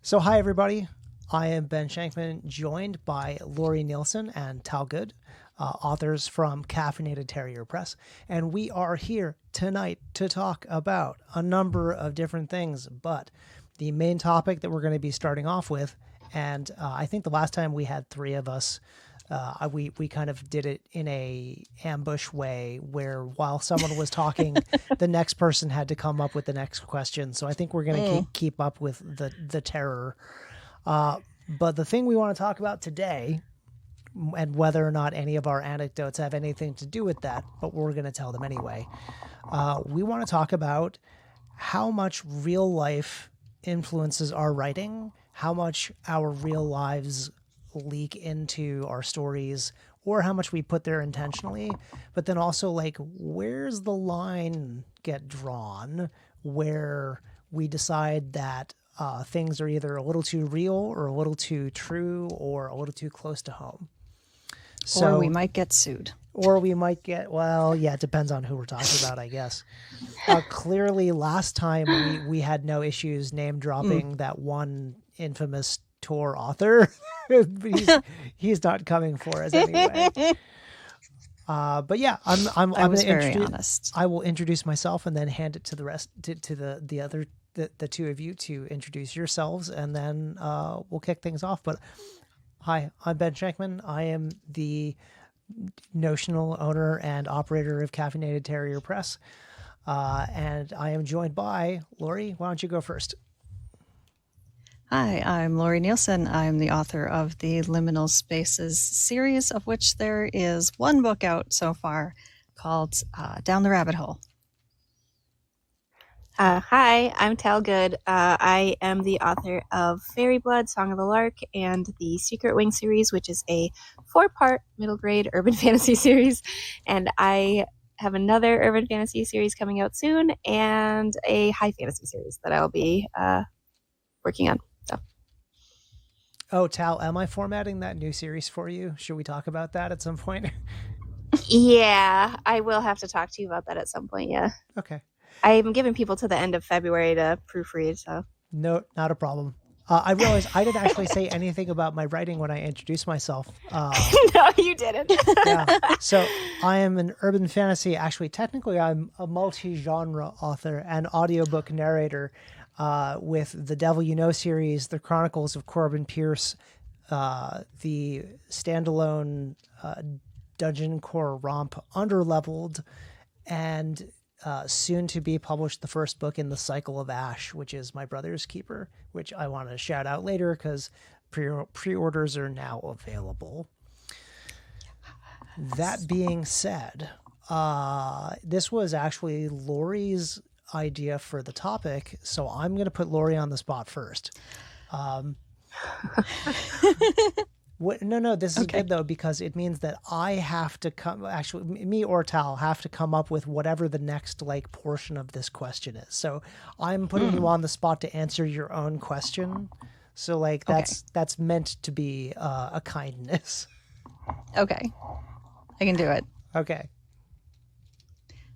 So hi, everybody. I am Ben Shankman, joined by Laurie Nielsen and Tal Good, authors from Caffeinated Terrier Press. And we are here tonight to talk about a number of different things. But the main topic that we're going to be starting off with, and I think the last time we had three of us, we kind of did it in a ambush way where while someone was talking, the next person had to come up with the next question. So I think we're going to keep up with the terror. But the thing we want to talk about today, and whether or not any of our anecdotes have anything to do with that, but we're going to tell them anyway. We want to talk about how much real life influences our writing, how much our real lives leak into our stories, or how much we put there intentionally, but then also like where's the line get drawn where we decide that things are either a little too real or a little too true or a little too close to home. So, or we might get sued. Or we might get, well, yeah, it depends on who we're talking about, I guess. Clearly, last time we had no issues name dropping that one infamous Tor author. he's not coming for us anyway. But yeah, I'm going to introduce. I will introduce myself and then hand it to the rest to the other the two of you to introduce yourselves, and then we'll kick things off. But hi, I'm Ben Shankman. I am the notional owner and operator of Caffeinated Terrier Press, and I am joined by Laurie. Why don't you go first? Hi, I'm Laurie Nielsen. I'm the author of the Liminal Spaces series, of which there is one book out so far called Down the Rabbit Hole. Hi, I'm Tal Good. I am the author of Fairy Blood, Song of the Lark, and the Secret Wing series, which is a 4-part middle grade urban fantasy series. And I have another urban fantasy series coming out soon and a high fantasy series that I'll be working on. So. Oh, Tal, am I formatting that new series for you? Should we talk about that at some point? Yeah, I will have to talk to you about that at some point, yeah. Okay. I'm giving people to the end of February to proofread, so. No, not a problem. I realized I didn't actually say anything about my writing when I introduced myself. No, you didn't. Yeah. So I am an urban fantasy. Actually, technically, I'm a multi-genre author and audiobook narrator with the Devil You Know series, The Chronicles of Corbin Pierce, the standalone Dungeon Core romp Underleveled, and soon to be published the first book in the Cycle of Ash, which is my brother's keeper, which I want to shout out later because pre-orders are now available. That being said, this was actually Laurie's idea for the topic, so I'm going to put Laurie on the spot first. No, this is good though, because it means that I have to me or Tal have to come up with whatever the next portion of this question is. So I'm putting you on the spot to answer your own question. So that's meant to be a kindness. Okay. I can do it. Okay.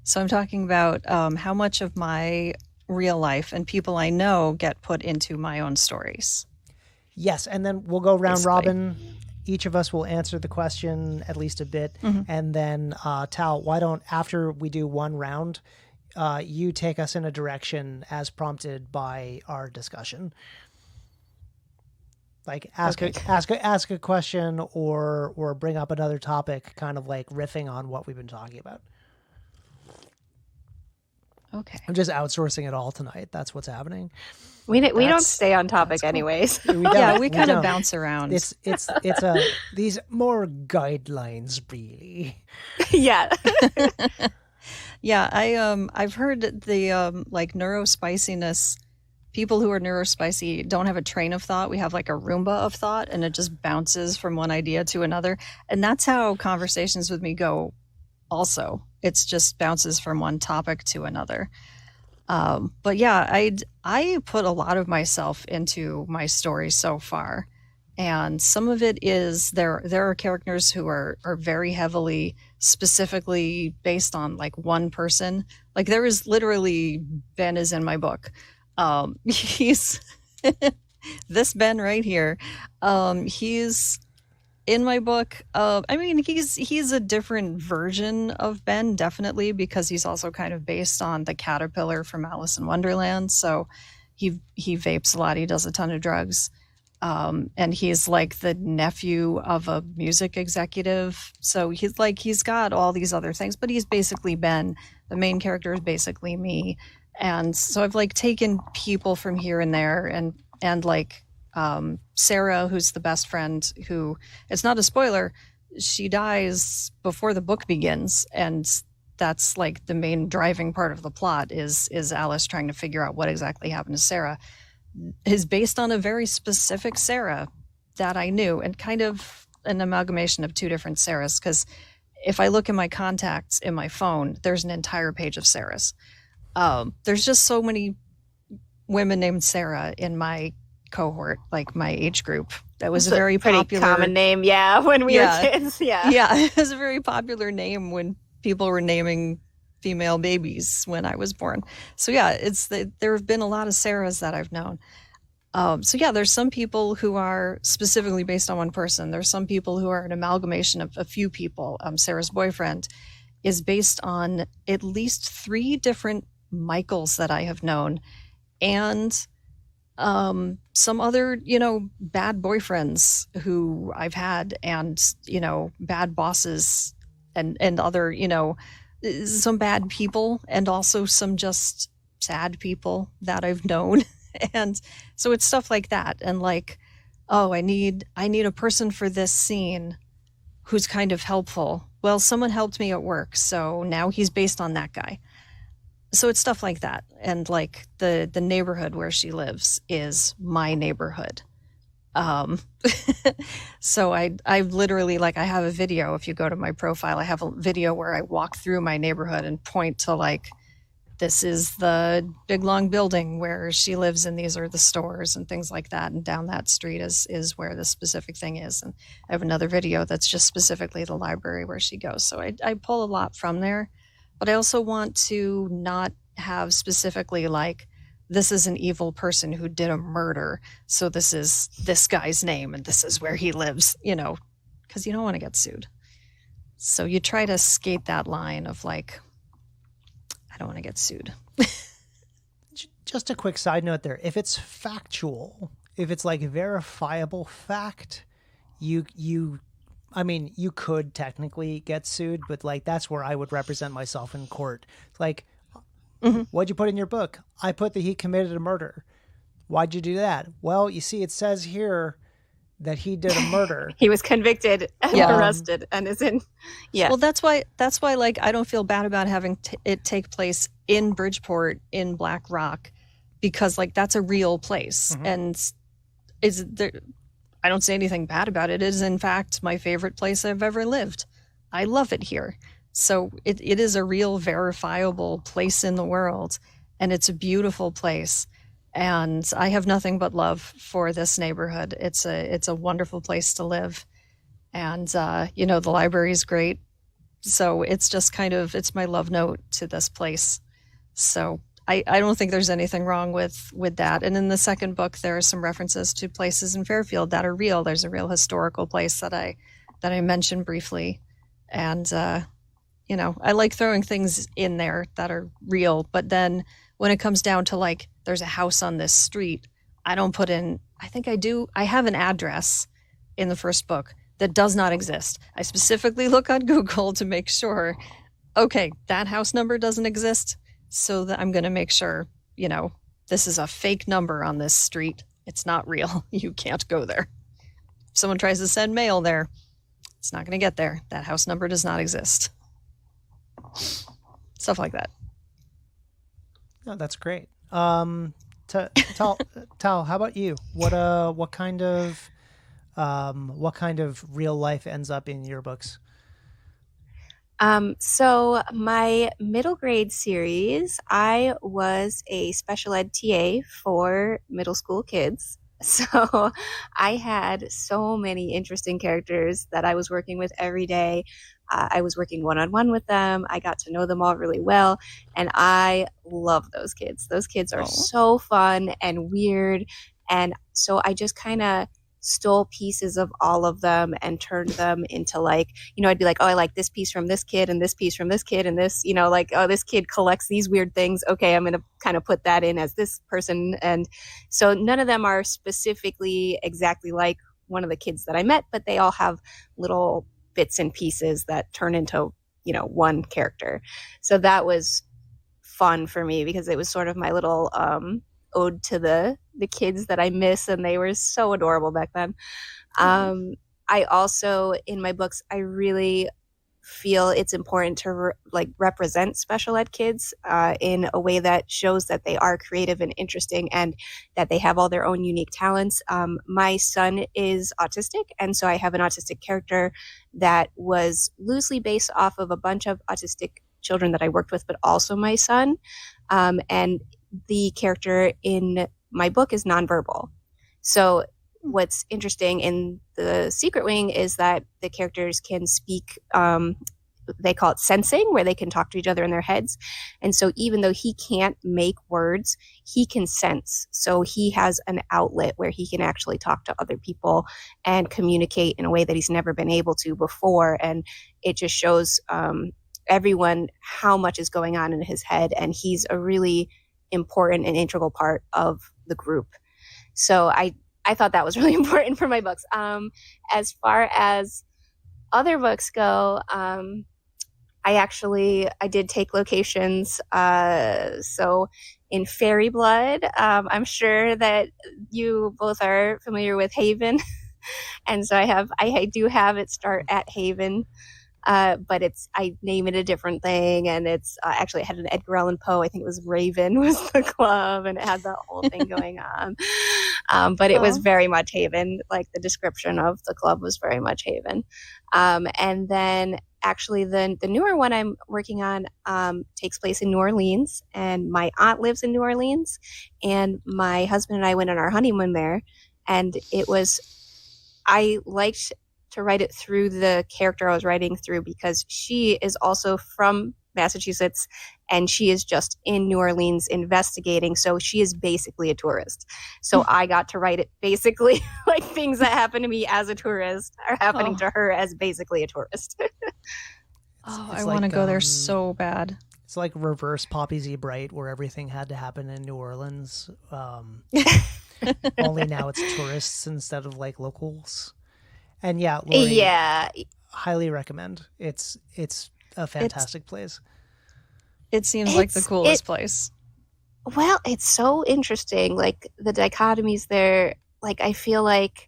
So I'm talking about how much of my real life and people I know get put into my own stories. Yes, and then we'll go round robin. Each of us will answer the question at least a bit. And then, Tal, why don't, after we do one round, you take us in a direction as prompted by our discussion. Like ask a question or bring up another topic, kind of like riffing on what we've been talking about. Okay. I'm just outsourcing it all tonight. That's what's happening. We don't stay on topic anyways. Cool. We kind of bounce around. It's these more guidelines, really. Yeah. Yeah, I've heard the neurospiciness. People who are neurospicy don't have a train of thought. We have like a Roomba of thought, and it just bounces from one idea to another. And that's how conversations with me go also. It's just bounces from one topic to another. But yeah, I put a lot of myself into my story so far. And some of it is there are characters who are very heavily specifically based on like one person. Like there is literally Ben is in my book. He's This Ben right here, he's in my book. I mean, he's a different version of Ben, definitely, because he's also kind of based on the caterpillar from Alice in Wonderland. So he vapes a lot. He does a ton of drugs. And he's like the nephew of a music executive. So he's got all these other things, but he's basically Ben. The main character is basically me. And so I've like taken people from here and there and like Sarah, who's the best friend, who, it's not a spoiler, she dies before the book begins. And that's like the main driving part of the plot is Alice trying to figure out what exactly happened to Sarah. Is based on a very specific Sarah that I knew, and kind of an amalgamation of two different Sarahs, because if I look in my contacts in my phone, there's an entire page of Sarahs. There's just so many women named Sarah in my cohort, like my age group. That was a very pretty popular common name, when we were kids. Yeah, it was a very popular name when people were naming female babies when I was born. So yeah, there have been a lot of Sarahs that I've known. So yeah, there's some people who are specifically based on one person. There's some people who are an amalgamation of a few people. Sarah's boyfriend is based on at least 3 different Michaels that I have known, and some other, bad boyfriends who I've had, and, bad bosses and other, some bad people, and also some just sad people that I've known. And so it's stuff like that. And like, oh, I need a person for this scene who's kind of helpful. Well, someone helped me at work, so now he's based on that guy. So it's stuff like that. And like the neighborhood where she lives is my neighborhood. So I literally, like, I have a video. If you go to my profile, I have a video where I walk through my neighborhood and point to, like, this is the big long building where she lives, and these are the stores and things like that. And down that street is where the specific thing is. And I have another video that's just specifically the library where she goes. So I pull a lot from there, but I also want to not have specifically like, this is an evil person who did a murder, so this is this guy's name and this is where he lives, because you don't want to get sued. So you try to skate that line of like, I don't want to get sued. Just a quick side note there. If it's factual, if it's like verifiable fact, you could technically get sued, but like that's where I would represent myself in court. Like, what'd you put in your book? I put that he committed a murder. Why'd you do that? Well, you see, it says here that he did a murder. He was convicted and arrested and is in. Yeah. Well, that's why like I don't feel bad about having it take place in Bridgeport in Black Rock, because like that's a real place, and is there. I don't say anything bad about it. It is in fact my favorite place I've ever lived. I love it here. So it is a real verifiable place in the world, and it's a beautiful place. And I have nothing but love for this neighborhood. It's a wonderful place to live. And, the library is great. So it's just kind of, it's my love note to this place. So I don't think there's anything wrong with that. And in the second book, there are some references to places in Fairfield that are real. There's a real historical place that I mentioned briefly. And, I like throwing things in there that are real. But then when it comes down to like, there's a house on this street, I don't put in, I think I do. I have an address in the first book that does not exist. I specifically look on Google to make sure, okay, that house number doesn't exist. So that I'm going to make sure, this is a fake number on this street. It's not real. You can't go there. If someone tries to send mail there, it's not going to get there. That house number does not exist. Stuff like that. No, that's great. Tal, how about you? What kind of real life ends up in your books? So my middle grade series, I was a special ed TA for middle school kids. So I had so many interesting characters that I was working with every day. I was working one-on-one with them. I got to know them all really well, and I love those kids. Those kids are so fun and weird And so I just kind of stole pieces of all of them and turned them into like, I'd be like, oh, I like this piece from this kid and this piece from this kid and this, like, oh, this kid collects these weird things. Okay, I'm going to kind of put that in as this person. And so none of them are specifically exactly like one of the kids that I met, but they all have little bits and pieces that turn into, one character. So that was fun for me because it was sort of my little ode to the kids that I miss, and they were so adorable back then. I also, in my books, I really feel it's important to represent special ed kids in a way that shows that they are creative and interesting and that they have all their own unique talents. My son is autistic, and so I have an autistic character that was loosely based off of a bunch of autistic children that I worked with, but also my son. And the character in my book is nonverbal. So what's interesting in The Secret Wing is that the characters can speak, they call it sensing, where they can talk to each other in their heads. And so even though he can't make words, he can sense. So he has an outlet where he can actually talk to other people and communicate in a way that he's never been able to before. And it just shows everyone how much is going on in his head. And he's a really important and integral part of the group. So I thought that was really important for my books. As far as other books go, I did take locations. So in Fairy Blood, I'm sure that you both are familiar with Haven. And so I do have it start at Haven. But I name it a different thing, and it's actually it had an Edgar Allan Poe. I think it was Raven was the club, and it had that whole thing going on. But it was very much Haven. Like the description of the club was very much Haven. And then actually the newer one I'm working on takes place in New Orleans, and my aunt lives in New Orleans, and my husband and I went on our honeymoon there, and I liked to write it through the character I was writing through because she is also from Massachusetts and she is just in New Orleans investigating. So she is basically a tourist. So I got to write it basically like things that happen to me as a tourist are happening to her as basically a tourist. I want to go there so bad. It's like reverse Poppy Z Bright, where everything had to happen in New Orleans. Only now it's tourists instead of like locals. And yeah, Laurie, highly recommend. It's a fantastic place. It seems like the coolest place. Well, it's so interesting. Like the dichotomies there. Like I feel like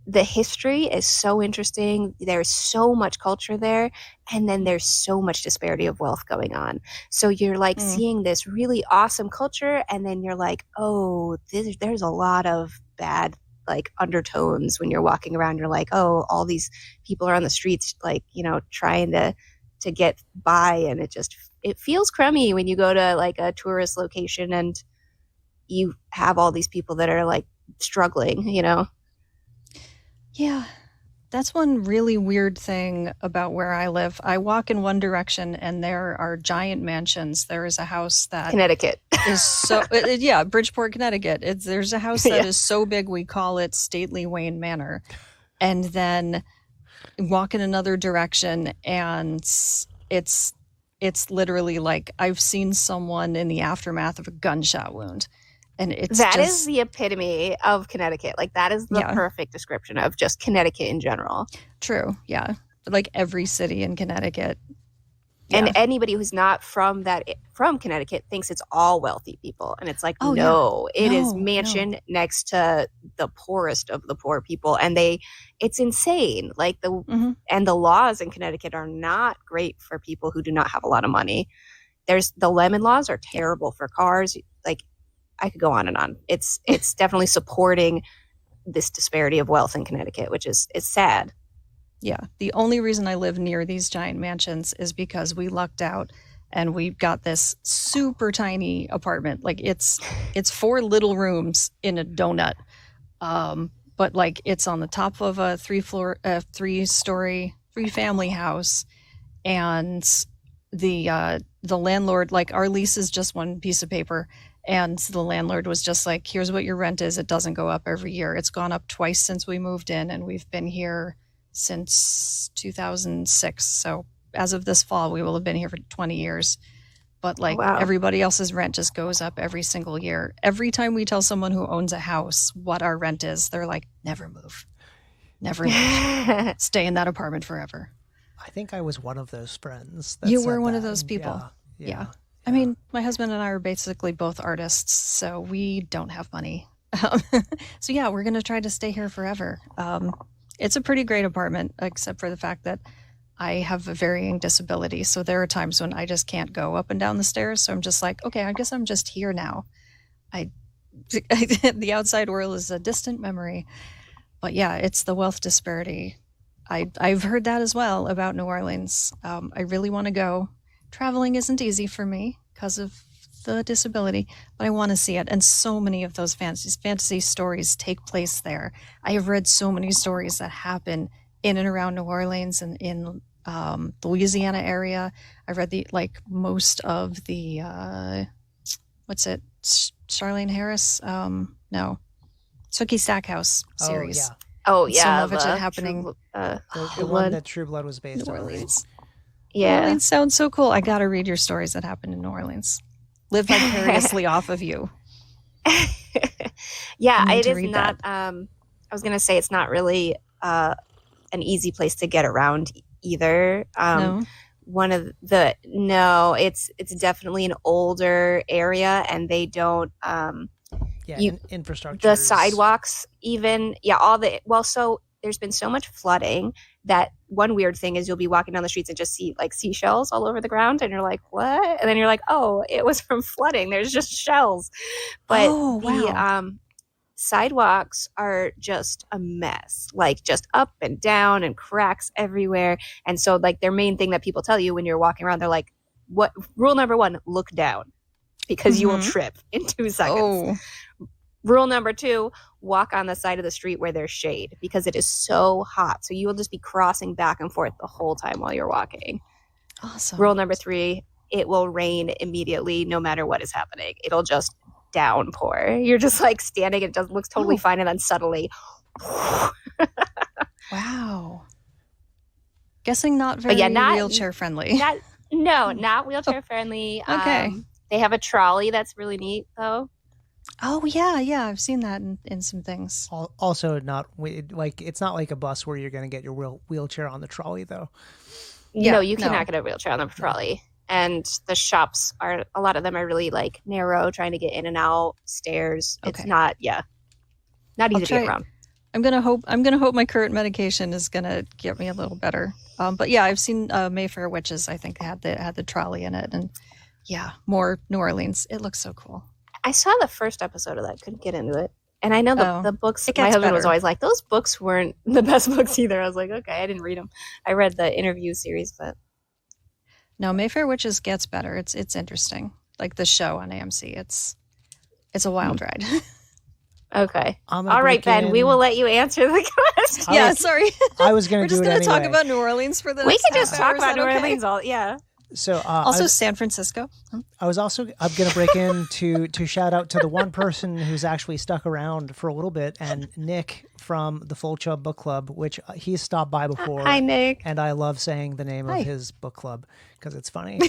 the history is so interesting. There's so much culture there, and then there's so much disparity of wealth going on. So you're like seeing this really awesome culture, and then you're like, oh, there's a lot of bad like undertones when you're walking around. You're like, oh, all these people are on the streets, like, trying to get by, and it feels crummy when you go to like a tourist location and you have all these people that are like struggling. Yeah, that's one really weird thing about where I live. I walk in one direction and there are giant mansions. There is a house that Connecticut is so Bridgeport, Connecticut. There's a house that is so big we call it Stately Wayne Manor. And then walk in another direction and it's literally like I've seen someone in the aftermath of a gunshot wound. And that is the epitome of Connecticut. Like that is the perfect description of just Connecticut in general. True. Yeah. Like every city in Connecticut. And anybody who's not from Connecticut thinks it's all wealthy people. And it's like, it is mansion next to the poorest of the poor people. And it's insane. Like and the laws in Connecticut are not great for people who do not have a lot of money. The lemon laws are terrible for cars. Like, I could go on and on. It's definitely supporting this disparity of wealth in Connecticut, which is sad. Yeah. The only reason I live near these giant mansions is because we lucked out and we got this super tiny apartment. Like it's 4 little rooms in a donut. But like it's on the top of a 3-story, 3-family house. And the landlord, like our lease is just one piece of paper. And the landlord was just like, here's what your rent is. It doesn't go up every year. It's gone up twice since we moved in, and we've been here since 2006. So as of this fall, we will have been here for 20 years. But like Wow. everybody else's rent just goes up every single year. Every time we tell someone who owns a house what our rent is, they're like, never move. Never move. Stay in that apartment forever. I think I was one of those friends. That You said were one of that. those people. Yeah. I mean, my husband and I are basically both artists, so we don't have money. So yeah, we're going to try to stay here forever. It's a pretty great apartment, except for the fact that I have a varying disability. So there are times when I just can't go up and down the stairs. So I'm just like, okay, I guess I'm just here now. The outside world is a distant memory. But yeah, it's the wealth disparity. I've heard that as well about New Orleans. I really want to go. Traveling isn't easy for me because of the disability, but I want to see it. And so many of those fantasy stories take place there. I have read so many stories that happen in and around New Orleans and in the Louisiana area. I've read most of the Charlene Harris? No, Sookie Stackhouse series. Oh yeah, some of it happening. The one that True Blood was based New on. Orleans. Right? Yeah, New Orleans sounds so cool. I got to read your stories that happened in New Orleans. Live vicariously off of you. Yeah, I need it to is read not. I was gonna say it's not really an easy place to get around either. No? It's definitely an older area, and they don't. Infrastructure. The sidewalks, even so there's been so much flooding that one weird thing is you'll be walking down the streets and just see like seashells all over the ground, and you're like, what? And then you're like, oh, it was from flooding. There's just shells. But the sidewalks are just a mess, like just up and down and cracks everywhere. And so like their main thing that people tell you when you're walking around, they're like, what rule number 1, look down because you will trip in 2 seconds. Rule number 2, walk on the side of the street where there's shade because it is so hot. So you will just be crossing back and forth the whole time while you're walking. Awesome. Rule number 3, it will rain immediately no matter what is happening. It'll just downpour. You're just like standing, it looks totally fine, and then suddenly wow. Guessing not very wheelchair friendly. Not wheelchair friendly. Okay. They have a trolley that's really neat though. Oh yeah, I've seen that in some things. Also, it's not like a bus where you're going to get your wheelchair on the trolley, though. No, you cannot get a wheelchair on the trolley. And the shops a lot of them are really like narrow, trying to get in and out, stairs. Okay. It's not easy to get around. I'm gonna hope my current medication is gonna get me a little better. But yeah, I've seen Mayfair Witches. I think had the trolley in it, and yeah, more New Orleans. It looks so cool. I saw the first episode of that. Couldn't get into it. And I know the books, it my gets husband was better. always like, those books weren't the best books either. I was like, okay, I didn't read them. I read the interview series, but. No, Mayfair Witches gets better. It's interesting. Like the show on AMC. It's a wild ride. Okay. All right, Ben, we will let you answer the question. Yeah, sorry. I was going to do it anyway. We're just going to talk about New Orleans for the next We can just talk hour. about New Orleans all, yeah. So also San Francisco. I'm going to break in to shout out to the one person who's actually stuck around for a little bit, and Nick from the Full Chub Book Club, which he's stopped by before. Hi, Nick. And I love saying the name of his book club because it's funny.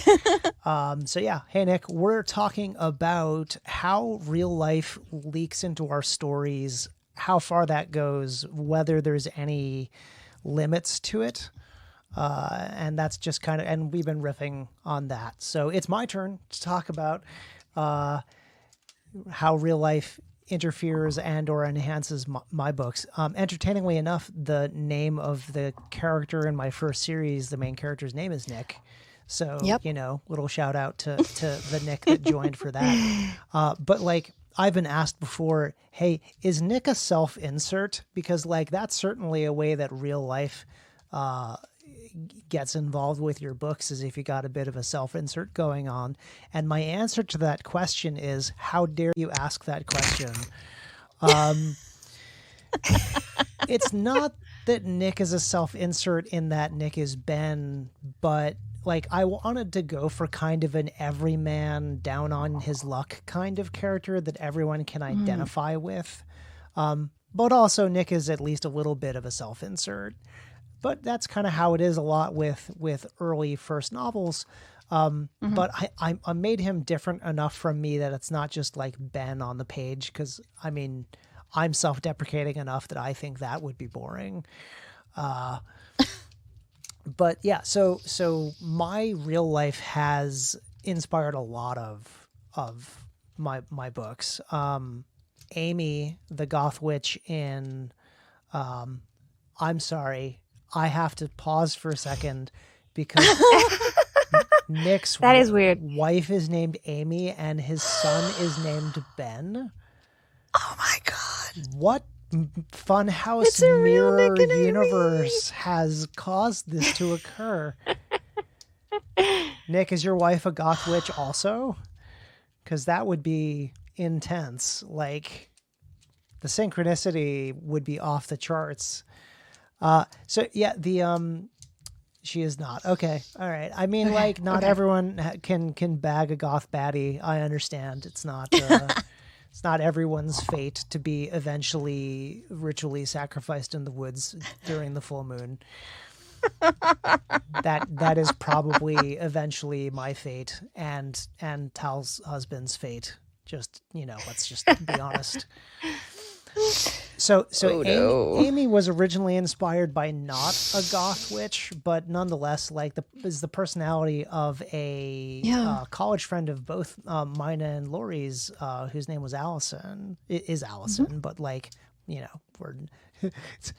So yeah, hey Nick, we're talking about how real life leaks into our stories, how far that goes, whether there's any limits to it. And that's just and we've been riffing on that. So it's my turn to talk about how real life interferes and or enhances my books. Entertainingly enough, the name of the character in my first series, the main character's name is Nick. So, little shout out to the Nick that joined for that. But like, I've been asked before, hey, is Nick a self-insert? Because like, that's certainly a way that real life gets involved with your books, is if you got a bit of a self-insert going on. And my answer to that question is, how dare you ask that question? It's not that Nick is a self-insert in that Nick is Ben, but like I wanted to go for kind of an everyman, down on his luck kind of character that everyone can identify with. But also Nick is at least a little bit of a self-insert. But that's kind of how it is a lot with early first novels. But I made him different enough from me that it's not just like Ben on the page, because I mean, I'm self-deprecating enough that I think that would be boring. But yeah, so my real life has inspired a lot of my books. Amy, the goth witch in I'm sorry, I have to pause for a second because Nick's That is weird. wife is named Amy and his son is named Ben. Oh my God. What Funhouse It's a real mirror Nick and Amy. universe has caused this to occur? Nick, is your wife a goth witch also? Because that would be intense. Like, the synchronicity would be off the charts. So yeah, she is not. Okay. All right. I mean, like, not everyone can bag a goth baddie. I understand. It's not it's not everyone's fate to be eventually ritually sacrificed in the woods during the full moon. That is probably eventually my fate and Tal's husband's fate. Just, let's just be honest. So Amy was originally inspired by not a goth witch, but nonetheless, like is the personality of a college friend of both mine and Laurie's, whose name was Allison. It is Allison, but like, we're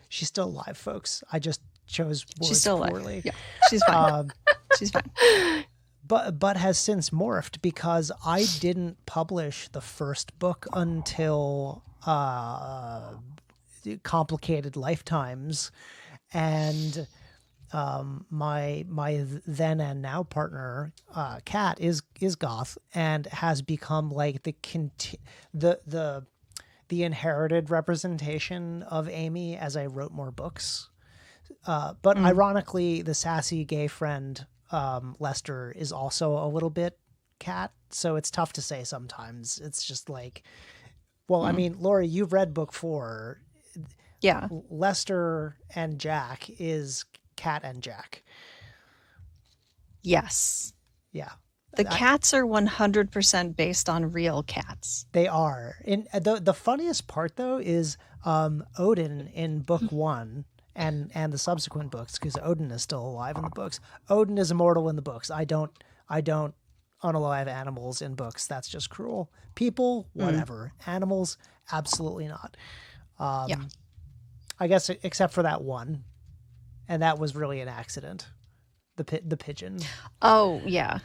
she's still alive, folks. I just chose words She's still poorly. alive. Yeah, she's fine. She's fine. But has since morphed because I didn't publish the first book until Complicated Lifetimes, and my then and now partner Kat is goth and has become like the inherited representation of Amy as I wrote more books. But ironically, the sassy gay friend Lester is also a little bit Kat, so it's tough to say sometimes. It's just like, well, I mean, Laurie, you've read book 4. Yeah. Lester and Jack is Kat and Jack. Yes. Yeah. The cats are 100% based on real cats. They are. And the funniest part though is Odin in book 1 and the subsequent books, because Odin is still alive in the books. Odin is immortal in the books. I don't unalive animals in books. That's just cruel. People, whatever. Animals, absolutely not. I guess except for that one, and that was really an accident. The pigeon. Oh yeah.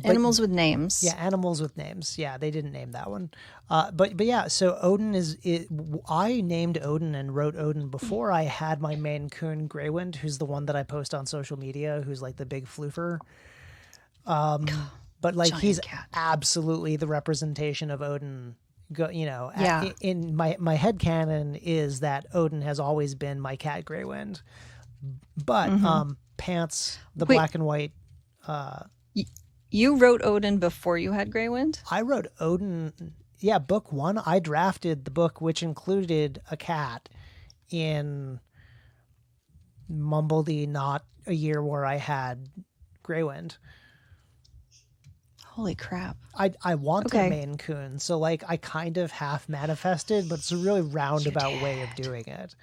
Animals with names. Yeah, animals with names. Yeah, they didn't name that one. But yeah, so Odin I named Odin and wrote Odin before I had my Maine Coon Greywind, who's the one that I post on social media, who's like the big floofer. But like he's absolutely the representation of Odin. In my headcanon is that Odin has always been my cat Greywind. But Pants, the black and white. You wrote Odin before you had Greywind? I wrote Odin. Yeah, book 1. I drafted the book, which included a cat in Mumbledy, not a year where I had Greywind. Holy crap. I want a Maine Coon, so like I kind of half manifested, but it's a really roundabout way of doing it.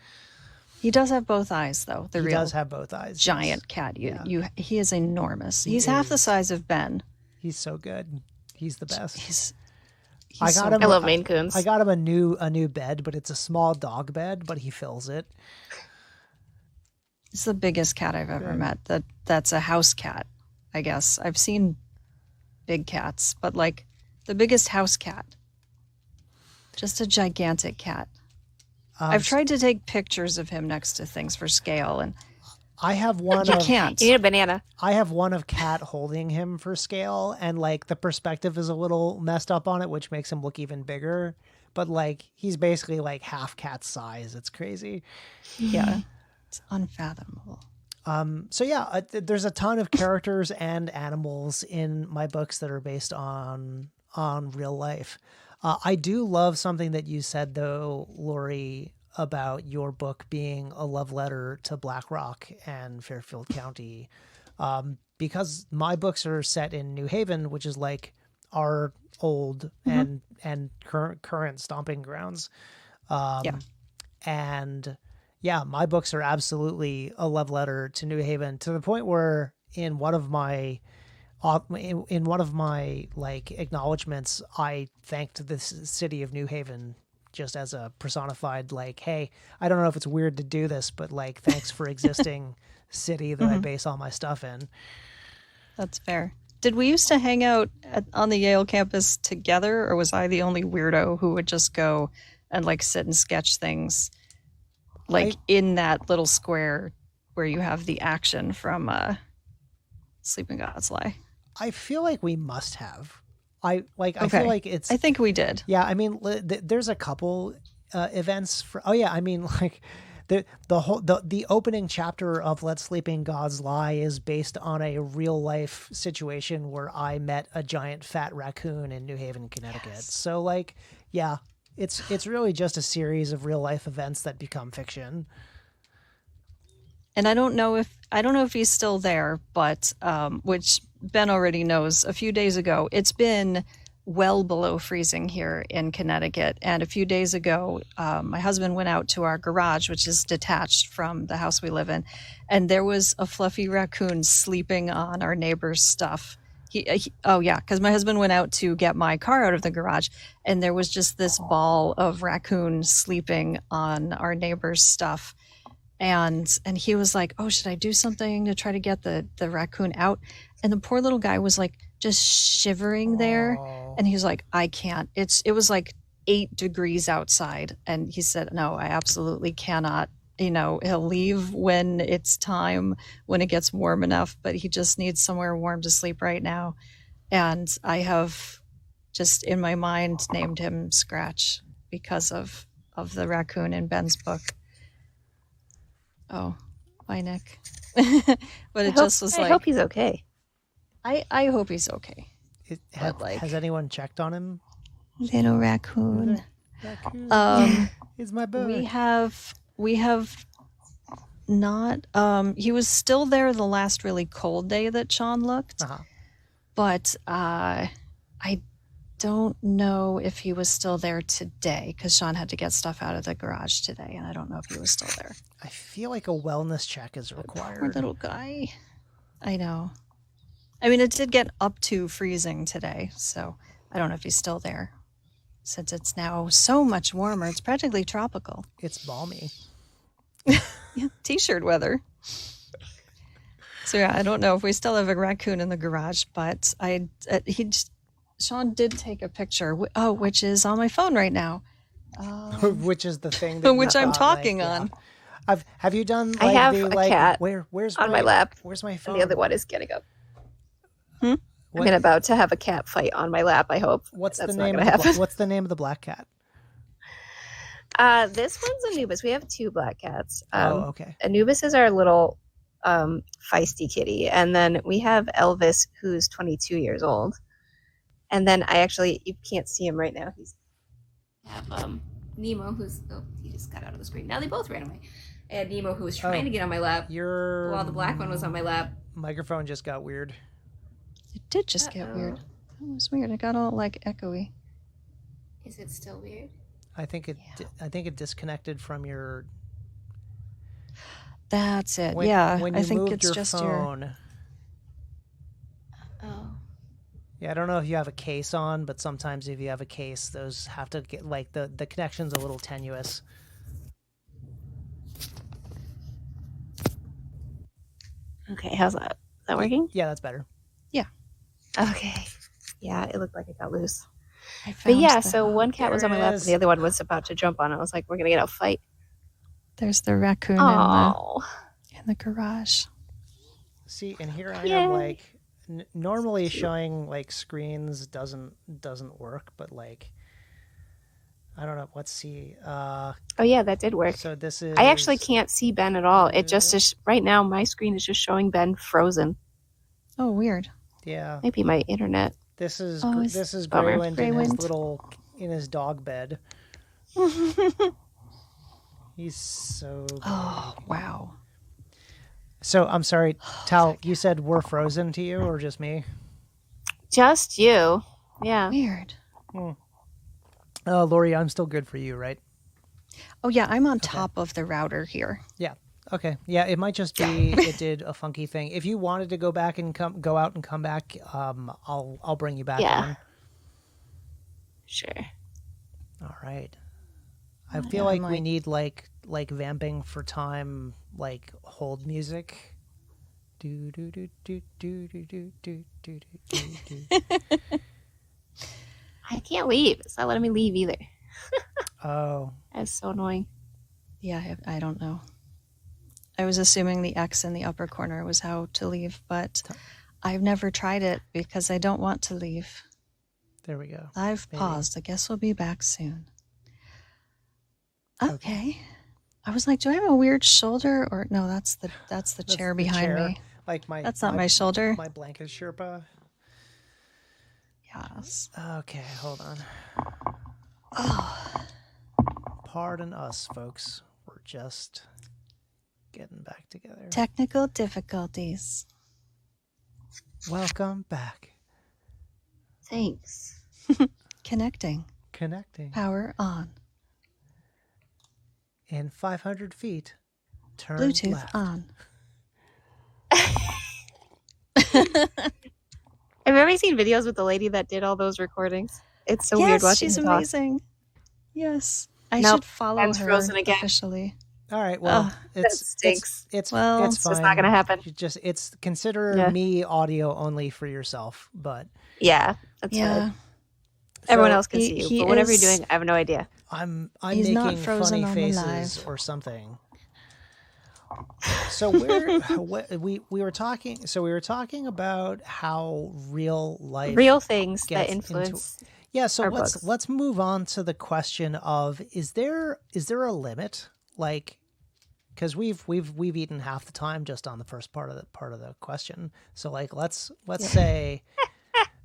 He does have both eyes, though. He does have both eyes. Giant cat. He is enormous. He's half the size of Ben. He's so good. He's the best. He's I love Maine Coons. I got him a new bed, but it's a small dog bed, but he fills it. It's the biggest cat I've ever met. That's a house cat, I guess. I've seen big cats, but like the biggest house cat. Just a gigantic cat. I've tried to take pictures of him next to things for scale, and I have one. You can't. You need a banana. I have one of Cat holding him for scale, and like the perspective is a little messed up on it, which makes him look even bigger. But like he's basically like half cat size. It's crazy. Yeah, it's unfathomable. So yeah, there's a ton of characters and animals in my books that are based on real life. I do love something that you said though, Laurie, about your book being a love letter to Black Rock and Fairfield County, because my books are set in New Haven, which is like our old and current stomping grounds. Yeah. And yeah, my books are absolutely a love letter to New Haven, to the point where in one of my like acknowledgments, I thanked the city of New Haven just as a personified, like, hey, I don't know if it's weird to do this, but like, thanks for existing, city that I base all my stuff in. That's fair. Did we used to hang out on the Yale campus together, or was I the only weirdo who would just go and like sit and sketch things like in that little square where you have the action from Sleeping God's Lie? I feel like we must have. I Okay. feel like it's. I think we did. Yeah, I mean, there's a couple events for. Oh yeah, I mean, like the opening chapter of Let Sleeping Gods Lie is based on a real life situation where I met a giant fat raccoon in New Haven, Connecticut. Yes. So like, yeah, it's really just a series of real life events that become fiction. And I don't know if he's still there, but which Ben already knows. A few days ago, it's been well below freezing here in Connecticut, and a few days ago, my husband went out to our garage, which is detached from the house we live in, and there was a fluffy raccoon sleeping on our neighbor's stuff. Because my husband went out to get my car out of the garage, and there was just this ball of raccoon sleeping on our neighbor's stuff. And he was like, oh, should I do something to try to get the raccoon out? And the poor little guy was like just shivering there. Oh. And he was like, I can't. It was like 8 degrees outside. And he said, no, I absolutely cannot. He'll leave when it's time, when it gets warm enough, but he just needs somewhere warm to sleep right now. And I have just in my mind named him Scratch because of the raccoon in Ben's book. Oh, bye, Nick. But it just was like, I hope he's okay. I hope he's okay. Has anyone checked on him? Little raccoon. Raccoon. It's my bird. We have not. He was still there the last really cold day that Sean looked, but I don't know if he was still there today because Sean had to get stuff out of the garage today, and I don't know if he was still there. I feel like a wellness check is required. Poor little guy. I know. I mean, it did get up to freezing today, so I don't know if he's still there. Since it's now so much warmer, it's practically tropical. It's balmy. Yeah, t-shirt weather. So yeah, I don't know if we still have a raccoon in the garage, but Sean did take a picture. Which is on my phone right now. Which is the thing that which I'm talking on. Have you done? Like, I have a cat. Where's on my lap? Where's my phone? And the other one is getting up. I'm about to have a cat fight on my lap. I hope. What's That's the name? What's the name of the black cat? This one's Anubis. We have 2 black cats. Okay. Anubis is our little feisty kitty, and then we have Elvis, who's 22 years old. And then you can't see him right now. We have Nemo, he just got out of the screen. Now they both ran away. I had Nemo, who was trying to get on my lap while the black one was on my lap. Microphone just got weird. It did just get weird. It was weird. It got all like echoey. Is it still weird? I think it disconnected from your. That's it. When I think moved it's your just phone. Oh. Yeah, I don't know if you have a case on, but sometimes if you have a case, those have to get like the connection's a little tenuous. Okay, how's that? Is that working? Yeah, that's better. Yeah. Okay. Yeah, it looked like it got loose. But yeah, so one cat was on my lap and the other one was about to jump on it. I was like, we're gonna get a fight. There's the raccoon in the garage. See, and here I am like normally showing like screens doesn't work, but like I don't know. Let's see. Oh yeah, that did work. So this is. I actually can't see Ben at all. It just is right now. My screen is just showing Ben frozen. Oh, weird. Yeah. Maybe my internet. This is Oh, this is bummer. Greywind in his dog bed. He's so big. Oh, wow. So I'm sorry, Tal, you said we're frozen to you or just me? Just you. Yeah. Weird. Laurie, I'm still good for you, right? Oh, yeah, I'm on top of the router here. Yeah. Okay. Yeah, it might just be it did a funky thing. If you wanted to go back and go out and come back, I'll bring you back on. Sure. All right. I feel like we need like vamping for time, like hold music. Do do do do do do do do do do do. I can't leave. It's not letting me leave either. Oh. That's so annoying. Yeah, I don't know. I was assuming the X in the upper corner was how to leave, but I've never tried it because I don't want to leave. There we go. I've paused. I guess we'll be back soon. Okay. I was like, do I have a weird shoulder or no, that's the chair behind me. Like that's not my shoulder. My blanket Sherpa. Yes. Okay, hold on. Pardon us, folks. We're just getting back together. Technical difficulties. Welcome back. Thanks. Connecting. Power on. In 500 feet, turn Bluetooth left. on. Have you ever seen videos with the lady that did all those recordings? It's so weird watching she's her talk. Amazing. Yes. I Nope, should follow Ben's her frozen again. officially. All right, well, that stinks. It's Well, it's it's fine. It's not gonna happen. It's consider me audio only for yourself, but Yeah, that's fine. Everyone else can see you, but whatever you're doing, I have no idea. I'm He's not making frozen funny on the faces live. or something. So we were talking about how real things that gets influence. So our let's move on to the question of is there a limit, like, because we've eaten half the time just on the first part of the question. So like let's say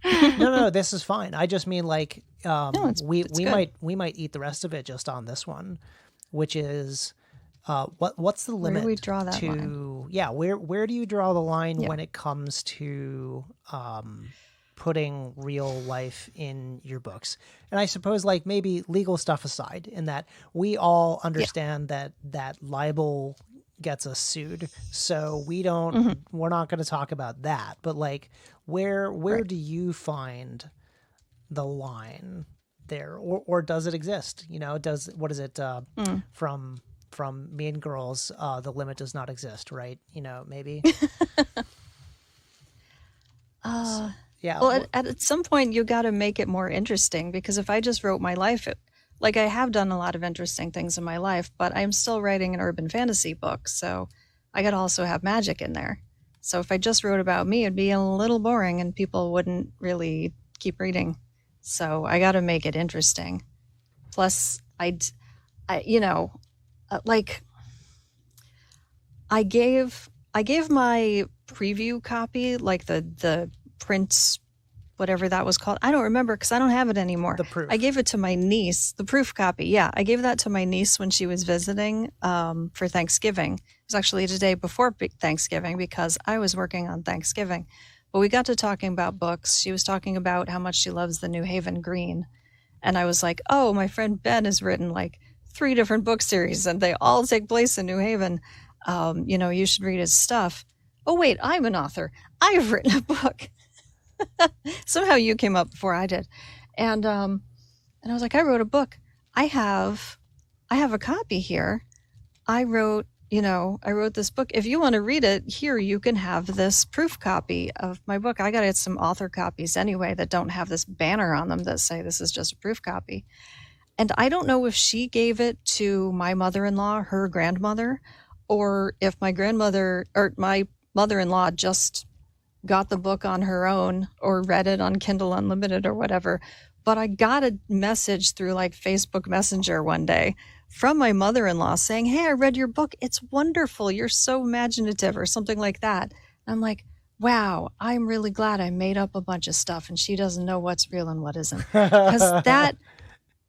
no, this is fine. I just mean like we might eat the rest of it just on this one, which is what's the limit? Where do we draw that line? Yeah, where do you draw the line when it comes to putting real life in your books? And I suppose like maybe legal stuff aside, in that we all understand that libel gets us sued, so we're not going to talk about that, but like where do you find the line there, or does it exist? What is it from Mean Girls, the limit does not exist, right? Maybe. Yeah. Well, at some point you got to make it more interesting, because if I just wrote my life, like I have done a lot of interesting things in my life, but I'm still writing an urban fantasy book, so I got to also have magic in there. So if I just wrote about me, it'd be a little boring and people wouldn't really keep reading. So I got to make it interesting. Plus, I gave my preview copy, like the print, whatever that was called. I don't remember because I don't have it anymore. The proof. I gave it to my niece, the proof copy. Yeah, I gave that to my niece when she was visiting for Thanksgiving. It was actually the day before Thanksgiving because I was working on Thanksgiving. But we got to talking about books. She was talking about how much she loves the New Haven Green. And I was like, oh, my friend Ben has written like 3 different book series and they all take place in New Haven. You should read his stuff. Oh, wait, I'm an author. I've written a book. Somehow you came up before I did. And I was like, I wrote a book. I have a copy here. I wrote this book. If you want to read it, here you can have this proof copy of my book. I got to get some author copies anyway that don't have this banner on them that say this is just a proof copy. And I don't know if she gave it to my mother-in-law, her grandmother, or if my grandmother or my mother-in-law just got the book on her own or read it on Kindle Unlimited or whatever. But I got a message through like Facebook Messenger one day from my mother-in-law saying, "Hey, I read your book. It's wonderful. You're so imaginative," or something like that. And I'm like, wow, I'm really glad I made up a bunch of stuff and she doesn't know what's real and what isn't. Because that,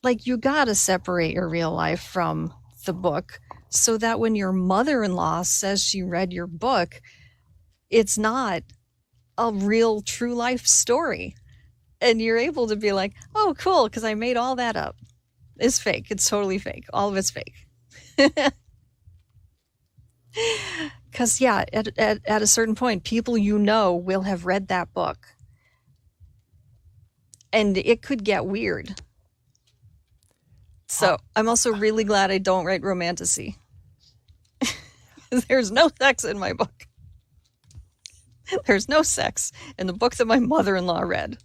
like, you got to separate your real life from the book so that when your mother-in-law says she read your book, it's not a real true life story. And you're able to be like, oh, cool, because I made all that up. It's fake. It's totally fake. All of it's fake. Because, yeah, at a certain point, people you know will have read that book. And it could get weird. So I'm also really glad I don't write romantasy. There's no sex in my book. There's no sex in the book that my mother-in-law read.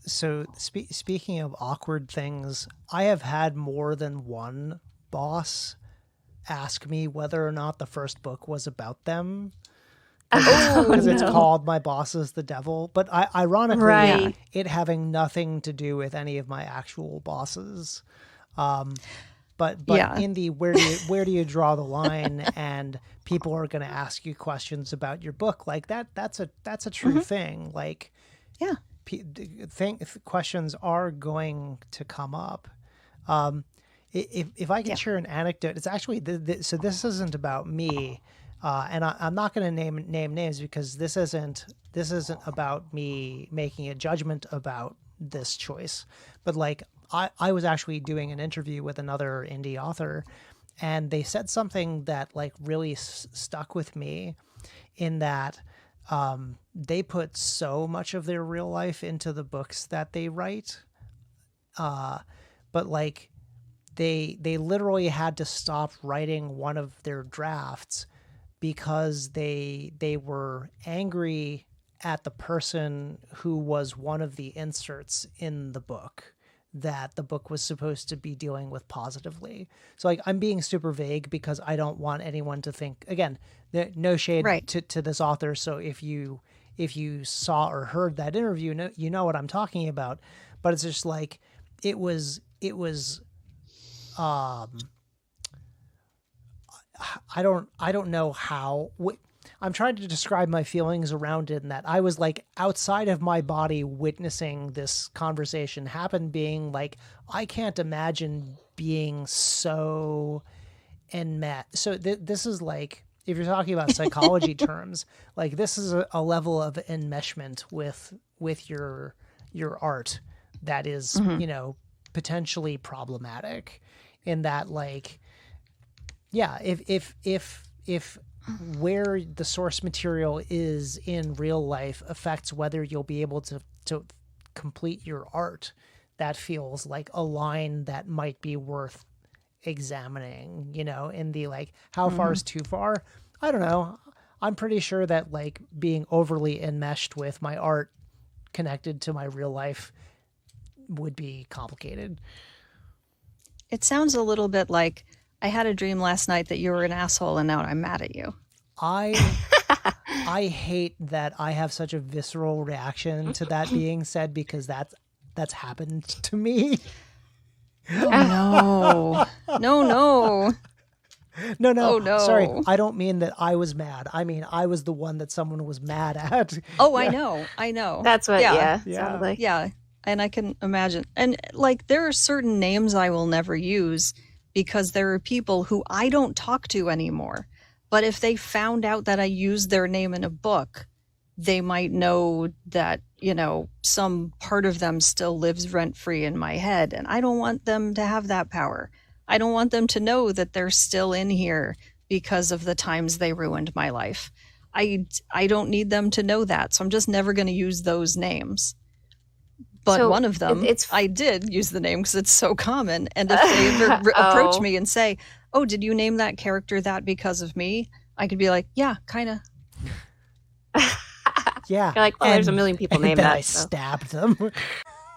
So speaking of awkward things, I have had more than one boss ask me whether or not the first book was about them. Because it's called My Boss is the Devil. But ironically, it having nothing to do with any of my actual bosses. But in the where do you draw the line, and people are going to ask you questions about your book, like that's a true thing. Like, yeah, questions are going to come up. If I can share an anecdote, it's actually so this isn't about me, and I'm not going to name names because this isn't about me making a judgment about this choice, but like I was actually doing an interview with another indie author, and they said something that like really stuck with me, in that they put so much of their real life into the books that they write, but like they literally had to stop writing one of their drafts because they were angry at the person who was one of the inserts in the book that the book was supposed to be dealing with positively. So like, I'm being super vague because I don't want anyone to think, again, no shade to this author. So if you saw or heard that interview, you know what I'm talking about, but it's just like, it was I don't know how. I'm trying to describe my feelings around it, and that I was like outside of my body witnessing this conversation happen, being like, I can't imagine being so enmeshed. So this is like, if you're talking about psychology terms, like this is a level of enmeshment with your art that is, potentially problematic, in that, like, yeah, if where the source material is in real life affects whether you'll be able to complete your art, that feels like a line that might be worth examining, in the like, how far is too far? I don't know. I'm pretty sure that like being overly enmeshed with my art connected to my real life would be complicated. It sounds a little bit like, I had a dream last night that you were an asshole and now I'm mad at you. I hate that I have such a visceral reaction to that being said, because that's happened to me. Oh, no. No. No. Oh, no. Sorry. I don't mean that I was mad. I mean, I was the one that someone was mad at. Oh, yeah. I know. That's what, sounded like. Yeah. And I can imagine. And like, there are certain names I will never use because there are people who I don't talk to anymore. But if they found out that I used their name in a book, they might know that, some part of them still lives rent-free in my head. And I don't want them to have that power. I don't want them to know that they're still in here because of the times they ruined my life. I don't need them to know that. So I'm just never going to use those names. But so one of them, I did use the name because it's so common. And if they ever approach me and say, oh, did you name that character that because of me? I could be like, yeah, kind of. Yeah. You're like, well, there's a million people named that. I stabbed them.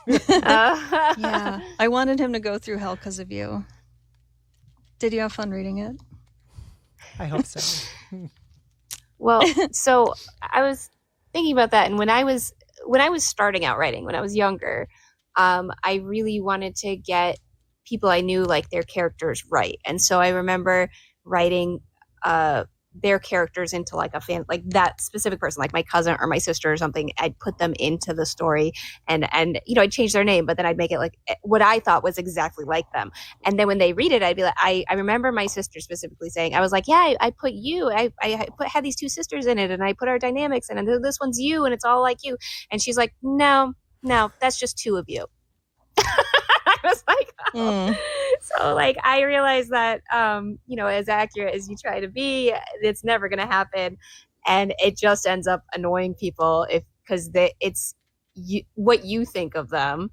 Yeah. I wanted him to go through hell because of you. Did you have fun reading it? I hope so. Well, so I was thinking about that. And when I was starting out writing, when I was younger, I really wanted to get people I knew, like, their characters right. And so I remember writing their characters into like a fan, like that specific person, like my cousin or my sister or something. I'd put them into the story, and I'd change their name, but then I'd make it like what I thought was exactly like them. And then when they read it, I'd be like, I remember my sister specifically saying, I was like, yeah, I put you, had these two sisters in it, and I put our dynamics in, and this one's you, and it's all like you. And she's like, no, that's just two of you. I was like, oh. So like I realized that as accurate as you try to be, it's never going to happen, and it just ends up annoying people because it's what you think of them,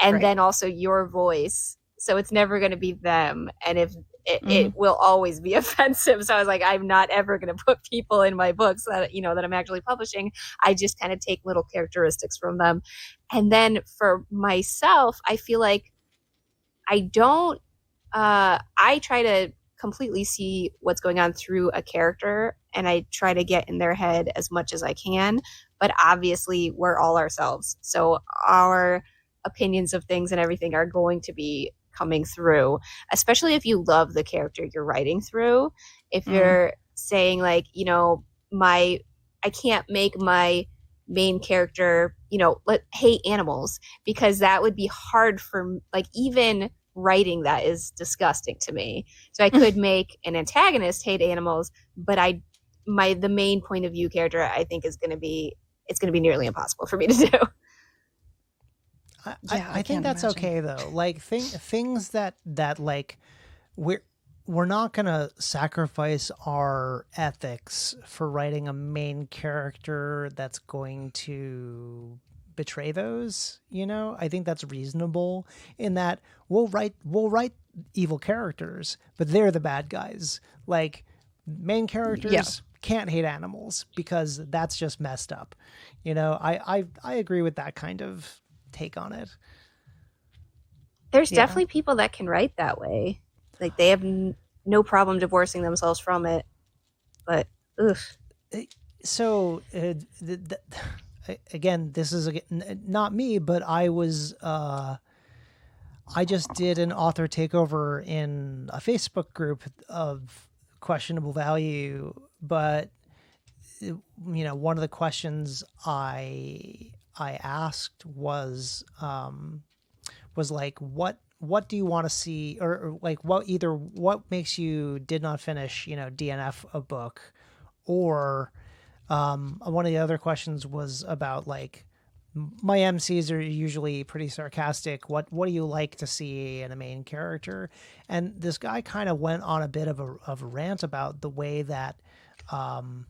and then also your voice. So it's never going to be them, and if it will always be offensive. So I was like, I'm not ever going to put people in my books that that I'm actually publishing. I just kind of take little characteristics from them. And then for myself, I feel like I try to completely see what's going on through a character, and I try to get in their head as much as I can. But obviously, we're all ourselves. So our opinions of things and everything are going to be coming through, especially if you love the character you're writing through. If you're saying like, I can't make my main character, hate animals, because that would be hard for, like, even writing that is disgusting to me. So I could make an antagonist hate animals, but the main point of view character, I think it's going to be nearly impossible for me to do. I think that's imagine. Okay though. Like things that like we're not gonna sacrifice our ethics for writing a main character that's going to betray those. I think that's reasonable in that we'll write evil characters, but they're the bad guys. Like main characters can't hate animals because that's just messed up. I agree with that kind of take on it. There's definitely people that can write that way, like they have no problem divorcing themselves from it, but so again, this is not me, but I just did an author takeover in a Facebook group of questionable value, but one of the questions I asked was like, what do you want to see, or like what makes you did not finish, DNF a book, or one of the other questions was about like, my MCs are usually pretty sarcastic. What do you like to see in a main character? And this guy kind of went on a bit of a rant about the way that, oh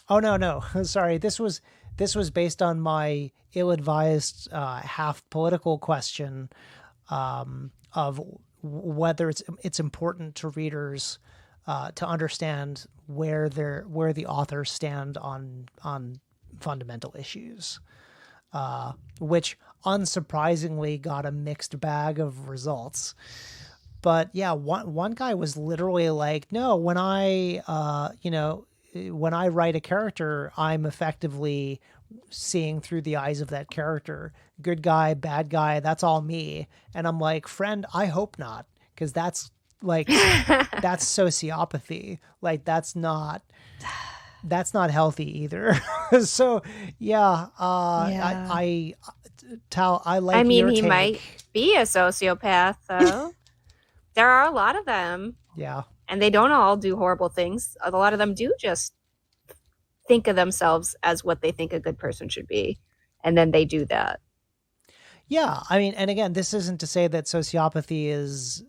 no, sorry, this was based on my ill-advised half political question of whether it's important to readers to understand where the authors stand on fundamental issues, which unsurprisingly got a mixed bag of results. But yeah, one guy was literally like, no, when I write a character, I'm effectively seeing through the eyes of that character. Good guy, bad guy, that's all me. And I'm like, friend, I hope not, because that's like that's sociopathy. Like that's not healthy either. So Tal, I like. I mean, your he take. might be a sociopath, though. There are a lot of them. Yeah. And they don't all do horrible things. A lot of them do just think of themselves as what they think a good person should be. And then they do that. Yeah. I mean, and again, this isn't to say that sociopathy is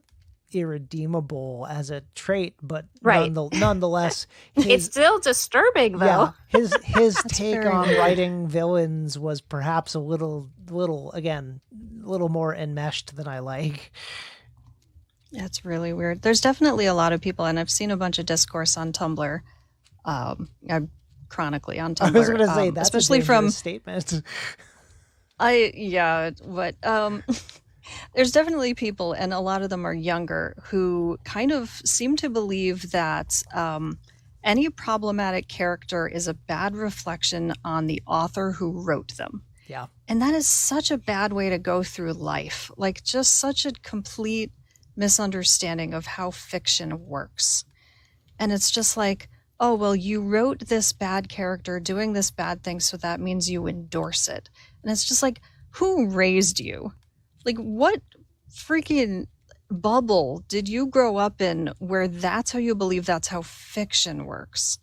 irredeemable as a trait, but nonetheless, it's still disturbing, though. Yeah, his take on writing villains was perhaps a little more enmeshed than I like. That's really weird. There's definitely a lot of people, and I've seen a bunch of discourse on Tumblr, chronically on Tumblr. I was going to say, that's especially a from statement. There's definitely people, and a lot of them are younger, who kind of seem to believe that any problematic character is a bad reflection on the author who wrote them. Yeah. And that is such a bad way to go through life. Like, just such a complete misunderstanding of how fiction works. And it's just like, oh, well, you wrote this bad character doing this bad thing, so that means you endorse it. And it's just like, who raised you? Like, what freaking bubble did you grow up in where that's how you believe that's how fiction works?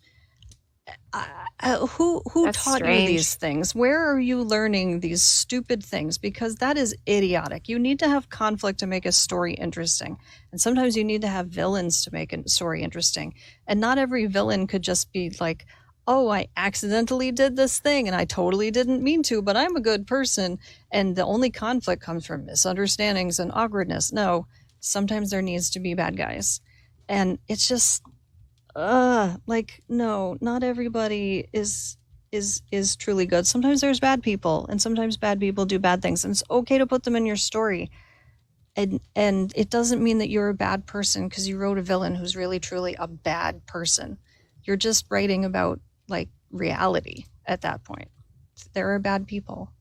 Who That's taught you strange. these things? Where are you learning these stupid things? Because that is idiotic. You need to have conflict to make a story interesting. And sometimes you need to have villains to make a story interesting. And not every villain could just be like, oh, I accidentally did this thing and I totally didn't mean to, but I'm a good person. And the only conflict comes from misunderstandings and awkwardness. No, sometimes there needs to be bad guys. And it's just, like, no, not everybody is truly good. Sometimes there's bad people, and sometimes bad people do bad things, and it's okay to put them in your story. And it doesn't mean that you're a bad person because you wrote a villain who's really truly a bad person. You're just writing about, like, reality at that point. There are bad people.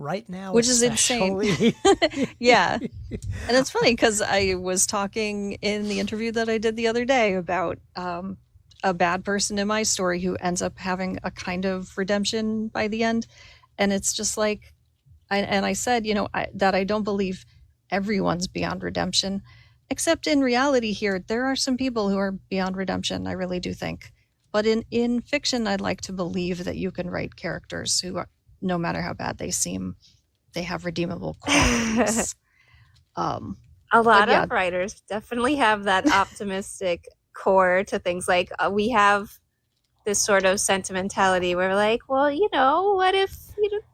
Right now, which is insane. Yeah. And it's funny because I was talking in the interview that I did the other day about a bad person in my story who ends up having a kind of redemption by the end. And it's just like, I said, you know, that I don't believe everyone's beyond redemption, except in reality here, there are some people who are beyond redemption. I really do think. But in fiction, I'd like to believe that you can write characters who are, no matter how bad they seem, they have redeemable qualities. A lot of writers definitely have that optimistic core to things. Like, we have this sort of sentimentality where we're like, well, you know, what if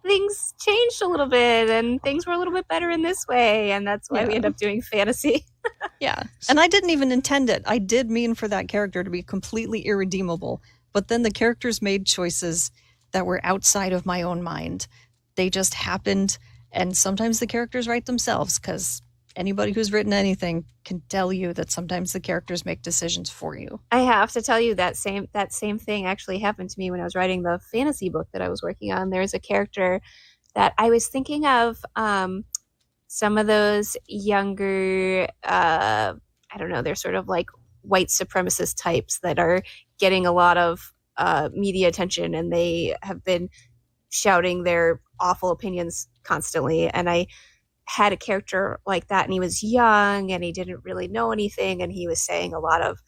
things changed a little bit and things were a little bit better in this way? And that's why we end up doing fantasy. Yeah. And I didn't even intend it. I did mean for that character to be completely irredeemable. But then the characters made choices that were outside of my own mind. They just happened. And sometimes the characters write themselves, because anybody who's written anything can tell you that sometimes the characters make decisions for you. I have to tell you that same thing actually happened to me when I was writing the fantasy book that I was working on. There's a character that I was thinking of, some of those younger, I don't know, they're sort of like white supremacist types that are getting a lot of media attention, and they have been shouting their awful opinions constantly. And I had a character like that, and he was young and he didn't really know anything, and he was saying a lot of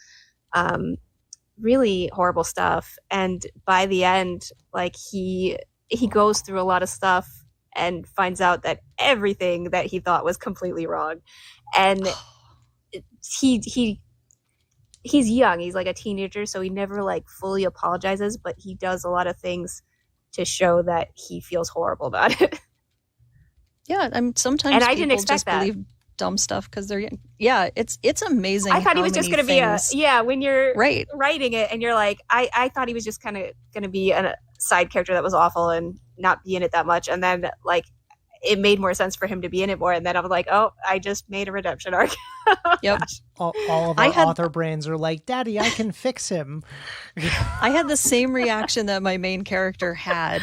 really horrible stuff. And by the end, like, he goes through a lot of stuff and finds out that everything that he thought was completely wrong. And he's young, he's like a teenager, so he never like fully apologizes, but he does a lot of things to show that he feels horrible about it. Yeah, sometimes and I people didn't expect just that. believe dumb stuff because they're young. Yeah, it's amazing. I thought he was just going to be when you're right. writing it and you're like, I thought he was just kind of going to be a side character that was awful and not be in it that much. And then like it made more sense for him to be in it more. And then I was like, oh, I just made a redemption arc. Yep. All of our author brains are like, Daddy, I can fix him. I had the same reaction that my main character had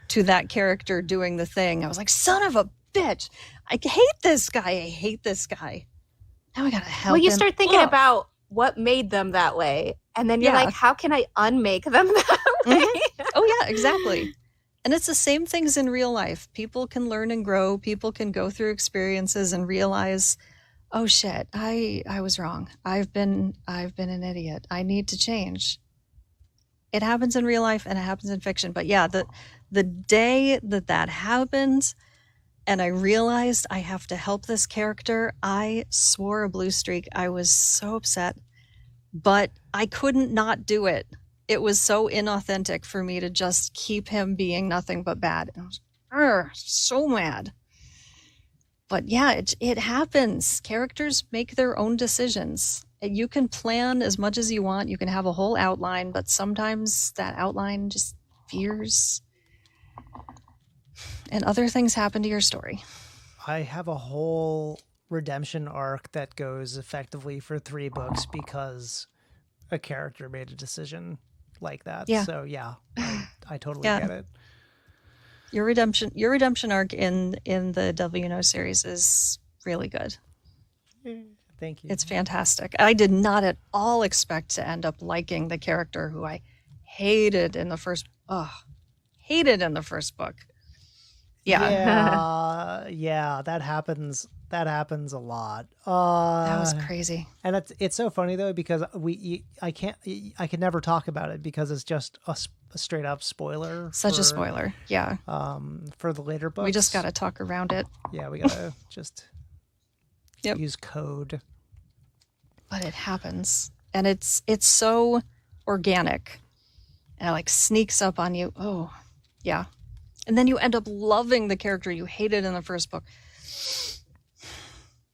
to that character doing the thing. I was like, son of a bitch. I hate this guy. Now I gotta help him. Well, you start thinking about what made them that way. And then you're like, how can I unmake them that way? Mm-hmm. Oh, yeah, exactly. And it's the same things in real life. People can learn and grow. People can go through experiences and realize, oh shit, I was wrong. I've been an idiot. I need to change. It happens in real life and it happens in fiction. But yeah, the day that happened and I realized I have to help this character, I swore a blue streak. I was so upset, but I couldn't not do it. It was so inauthentic for me to just keep him being nothing but bad. I was so mad. But yeah, it happens. Characters make their own decisions. You can plan as much as you want. You can have a whole outline, but sometimes that outline just veers and other things happen to your story. I have a whole redemption arc that goes effectively for 3 books because a character made a decision like that. Yeah. So yeah, I totally get it. Your redemption arc in the WNO series is really good. Thank you. It's fantastic. I did not at all expect to end up liking the character who I hated in the first book. Yeah. Yeah, that happens. That happens a lot. That was crazy. And it's so funny though, because I can never talk about it because it's just a straight up spoiler. Such a spoiler. Yeah. For the later books. We just got to talk around it. Yeah, we got to just use code. But it happens. And it's so organic. And it like sneaks up on you. Oh, yeah. And then you end up loving the character you hated in the first book.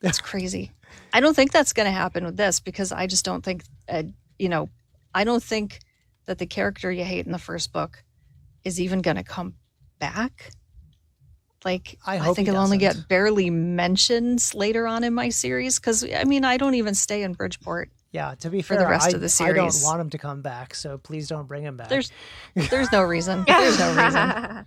That's crazy. I don't think that's going to happen with this because I just don't think, I don't think that the character you hate in the first book is even going to come back. Like, I think it'll only get barely mentions later on in my series because, I mean, I don't even stay in Bridgeport. Yeah, to be fair, for the rest of the series. I don't want him to come back, so please don't bring him back. There's no reason. There's no reason.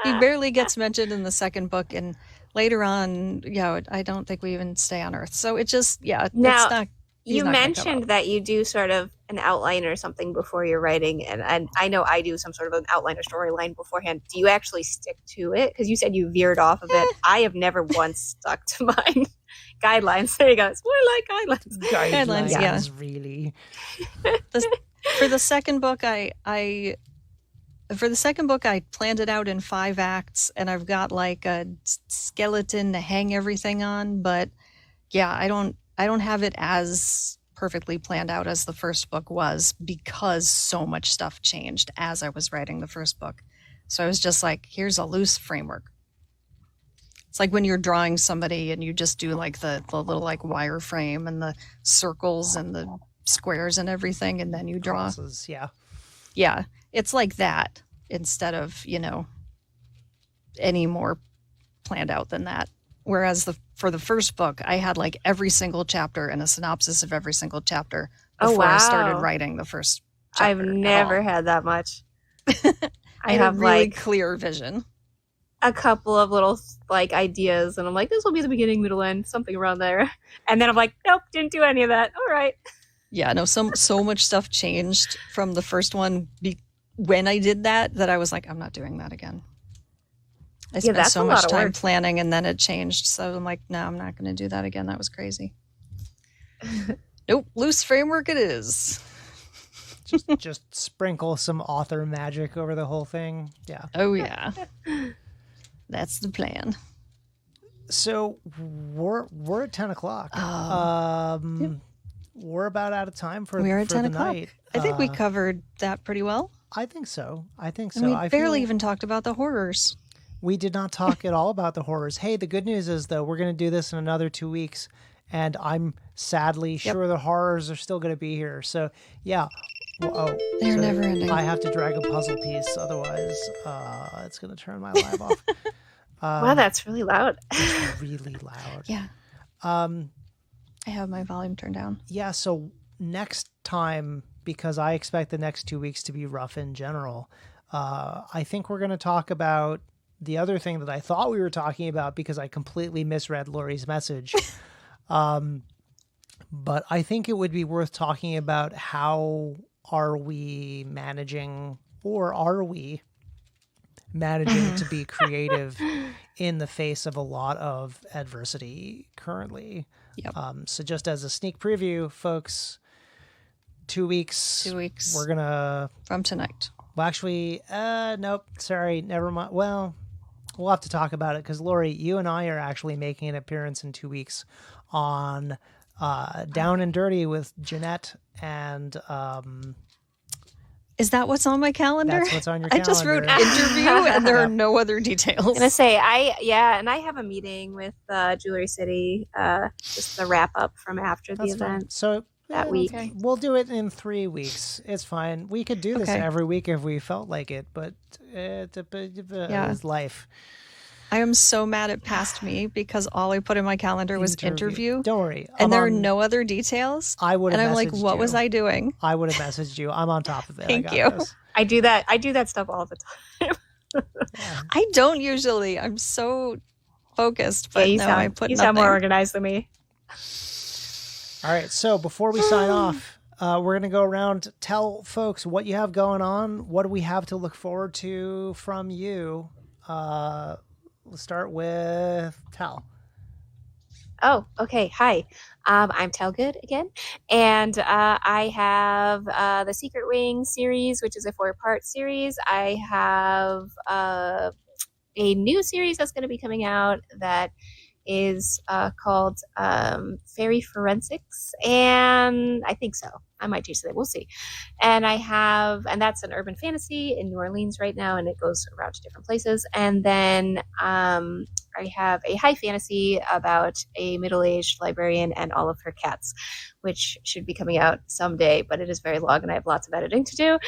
He barely gets mentioned in the second book, and later on, I don't think we even stay on Earth. So it just, now, it's not. You mentioned that you do sort of an outline or something before you're writing, and I know I do some sort of an outline or storyline beforehand. Do you actually stick to it? Because you said you veered off of it. I have never once stuck to my guidelines. There you go. It's more like guidelines. Guidelines, yeah. Really. For the second book, I planned it out in 5 acts, and I've got like a skeleton to hang everything on. But yeah, I don't have it as perfectly planned out as the first book was because so much stuff changed as I was writing the first book. So I was just like, here's a loose framework. It's like when you're drawing somebody and you just do like the little like wireframe and the circles and the squares and everything, and then you draw. Crosses, yeah. Yeah, it's like that instead of, any more planned out than that. Whereas for the first book, I had like every single chapter and a synopsis of every single chapter before I started writing the first chapter. I've never had that much. I have really clear vision. A couple of little like ideas, and I'm like, this will be the beginning, middle, end, something around there. And then I'm like, nope, didn't do any of that. All right. Yeah, no, so much stuff changed from the first one when I did that I was like, I'm not doing that again. I spent so much time planning, and then it changed. So I'm like, no, I'm not going to do that again. That was crazy. Nope, loose framework it is. Just sprinkle some author magic over the whole thing. Yeah. Oh yeah, that's the plan. So we're at 10 o'clock. We're about out of time for we're at for 10 the o'clock. night. I think we covered that pretty well. I think so. And we barely even talked about the horrors. We did not talk at all about the horrors. Hey, the good news is, though, we're going to do this in another 2 weeks, and I'm sadly sure the horrors are still going to be here. So, yeah. Well, they're never ending. I have to drag a puzzle piece, otherwise it's going to turn my live off. Wow, that's really loud. It's really loud. Yeah. I have my volume turned down. Yeah, so next time, because I expect the next 2 weeks to be rough in general, I think we're going to talk about the other thing that I thought we were talking about because I completely misread Laurie's message. But I think it would be worth talking about how are we managing to be creative in the face of a lot of adversity currently. Yep. So just as a sneak preview, folks, 2 weeks. 2 weeks. We're going to... From tonight. Well, actually, nope. Sorry, never mind. Well, we'll have to talk about it because, Laurie, you and I are actually making an appearance in 2 weeks on Down and Dirty with Jeanette and... Is that what's on my calendar? That's what's on your calendar. I just wrote interview and there are no other details. I'm going to say, and I have a meeting with Jewelry City, just the wrap up from after the event. Fine. So that week. Okay. We'll do it in 3 weeks. It's fine. We could do this every week if we felt like it, but it's life. I am so mad it passed me because all I put in my calendar was interview. Don't worry. And there are no other details. I would have messaged you. And I'm like, what was I doing? I would have messaged you. I'm on top of it. Thank you. I do that stuff all the time. I don't usually. I'm so focused, but you no, I put you nothing. sound more organized than me. All right, so before we sign off, we're going to go around, tell folks what you have going on. What do we have to look forward to from you? Let's start with Tal. Oh, okay. Hi, I'm Talgood again, and I have the Secret Wing series, which is a 4-part series. I have a new series that's going to be coming out that is called Fairy Forensics, and I think so. I might change that. We'll see. And that's an urban fantasy in New Orleans right now, and it goes around to different places. And then I have a high fantasy about a middle-aged librarian and all of her cats, which should be coming out someday, but it is very long and I have lots of editing to do.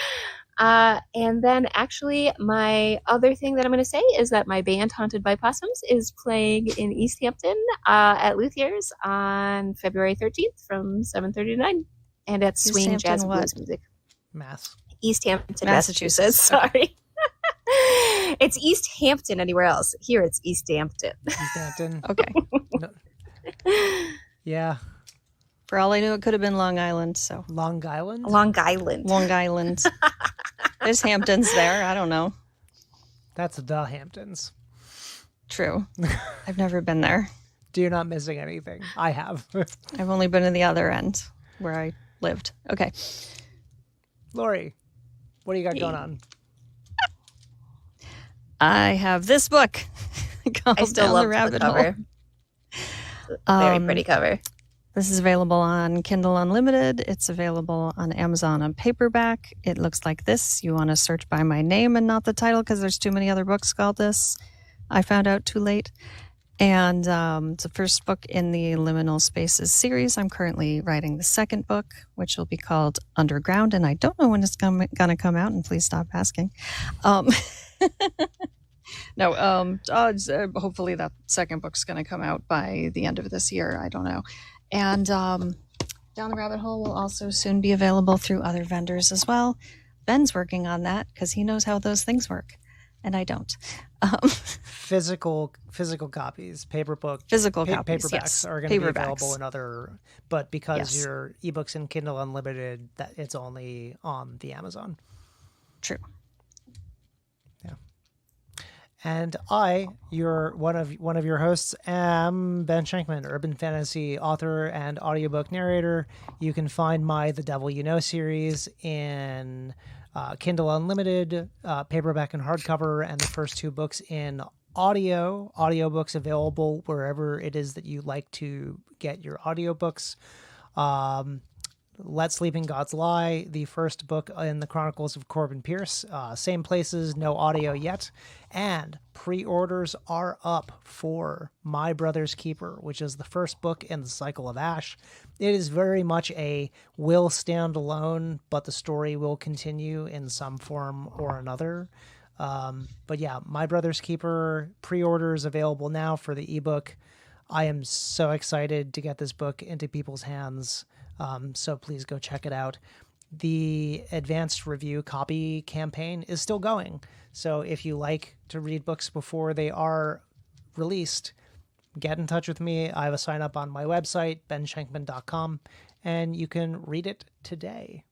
And then actually my other thing that I'm going to say is that my band Haunted by Possums is playing in East Hampton at Luthier's on February 13th from 7:30 to 9, and at Swing Jazz and Blues Music. East Hampton, Massachusetts. Sorry. It's East Hampton anywhere else. Here it's East Hampton. East Hampton. Okay. No. Yeah. For all I knew, it could have been Long Island. So Long Island? Long Island. Long Island. There's Hamptons there. I don't know. That's the Hamptons. True. I've never been there. You're not missing anything. I have. I've only been to the other end where I lived. Okay. Laurie, what do you got going on? I have this book called I still Down love the Rabbit the cover. Hole. Very pretty cover. This is available on Kindle Unlimited. It's available on Amazon on paperback. It looks like this. You want to search by my name and not the title because there's too many other books called this. I found out too late. And it's the first book in the Liminal Spaces series. I'm currently writing the second book, which will be called Underground. And I don't know when it's going to come out, and please stop asking. Hopefully that second book's going to come out by the end of this year. I don't know. And Down the Rabbit Hole will also soon be available through other vendors as well. Ben's working on that because he knows how those things work, and I don't. Physical copies, paperbacks copies, yes. are going to be available in other, but because your ebooks in Kindle Unlimited, that it's only on the Amazon. True. And I, one of your hosts, am Ben Shankman, urban fantasy author and audiobook narrator. You can find my The Devil You Know series in Kindle Unlimited, paperback and hardcover, and the first 2 books in audiobooks available wherever it is that you like to get your audiobooks. Let Sleeping Gods Lie, the first book in the Chronicles of Corbin Pierce. Same places, no audio yet. And pre-orders are up for My Brother's Keeper, which is the first book in the Cycle of Ash. It is very much a will stand alone, but the story will continue in some form or another. But yeah, My Brother's Keeper, pre-orders available now for the ebook. I am so excited to get this book into people's hands. So please go check it out. The advanced review copy campaign is still going. So if you like to read books before they are released, get in touch with me. I have a sign up on my website, benshankman.com, and you can read it today.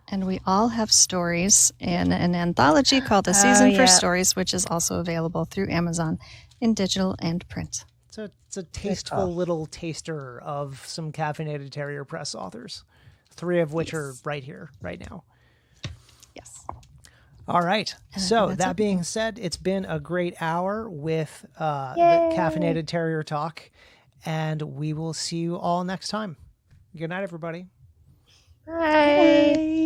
And we all have stories in an anthology called The Season for Stories, which is also available through Amazon in digital and print. So it's a tasteful little taster of some Caffeinated Terrier Press authors, 3 of which are right here, right now. Yes. All right. So that being said, it's been a great hour with the Caffeinated Terrier Talk, and we will see you all next time. Good night, everybody. Bye.